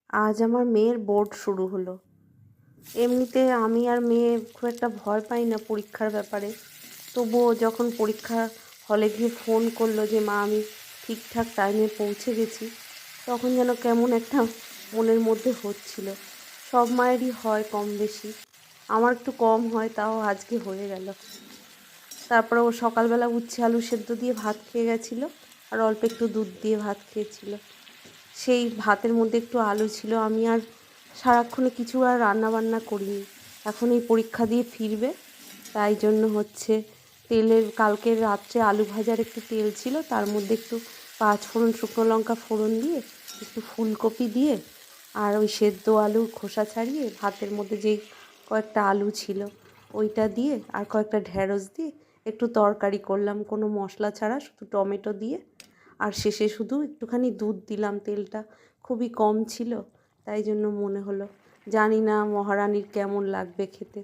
আজ আমার মেয়ের বোর্ড শুরু হলো। এমনিতে আমি আর মেয়ে খুব একটা ভয় পাই না পরীক্ষার ব্যাপারে, তবুও যখন পরীক্ষা হলে গিয়ে ফোন করলো যে মা আমি ঠিকঠাক টাইমে পৌঁছে গেছি, তখন যেন কেমন একটা মনের মধ্যে হচ্ছিল। সব মায়েরই হয় কম বেশি, আমার একটু কম হয়, তাও আজকে হয়ে গেল। তারপরে ও সকালবেলা উচ্ছে আলু সেদ্ধ দিয়ে ভাত খেয়ে গেছিলো, আর অল্প একটু দুধ দিয়ে ভাত খেয়েছিল। সেই ভাতের মধ্যে একটু আলু ছিল। আমি আর সারাক্ষণে কিছু আর রান্না বান্না করিনি। এখন এই পরীক্ষা দিয়ে ফিরবে, তাই জন্য হচ্ছে তেলের কালকের রাত্রে আলু ভাজার একটু তেল ছিল, তার মধ্যে একটু পাঁচ ফোড়ন শুকনো লঙ্কা ফোড়ন দিয়ে একটু ফুলকপি দিয়ে আর ওই সেদ্ধ আলুর খোসা ছাড়িয়ে ভাতের মধ্যে যেই কয়েকটা আলু ছিল ওইটা দিয়ে আর কয়েকটা ঢ্যাঁড়স দিয়ে একটু তরকারি করলাম, কোনো মশলা ছাড়া, শুধু টমেটো দিয়ে। আর শেষে শুধু একটুখানি দুধ দিলাম, তেলটা খুবই কম ছিল, তাই জন্য মনে হলো। জানি না মহারানীর কেমন লাগবে খেতে।